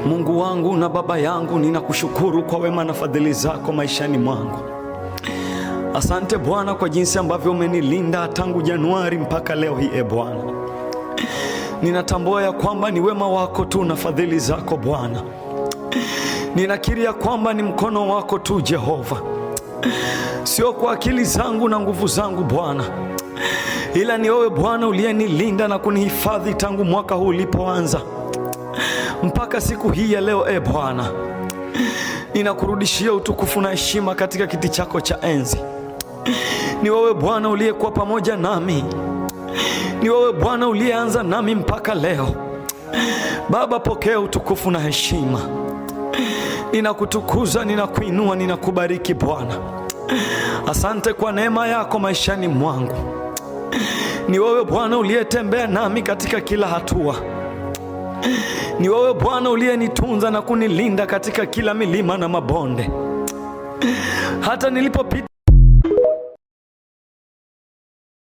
Mungu wangu na Baba yangu, ninakushukuru kwa wema na fadhili zako maishani mwangu. Asante Bwana kwa jinsi ambavyo umenilinda tangu Januari mpaka leo hii. Bwana, ninatambua ya kwamba ni wema wako tu na fadhili zako Bwana. Ninakiri ya kwamba ni mkono wako tu Jehova, sio kwa akili zangu na nguvu zangu Bwana, ila ni wewe Bwana uliyenilinda na kunihifadhi tangu mwaka huu ulipoanza mpaka siku hii ya leo. Bwana, ninakurudishia utukufu na heshima katika kiti chako cha enzi. Ni wewe Bwana uliyekuwa pamoja nami, ni wewe Bwana uliyeanza nami mpaka leo. Baba, pokea utukufu na heshima. Ninakutukuza, ninakuinua, ninakubariki Bwana. Asante kwa neema yako maishani mwangu. Ni wewe Bwana uliyetembea nami katika kila hatua. Ni wewe Bwana uliyenitunza na kunilinda katika kila milima na mabonde. Hata nilipopita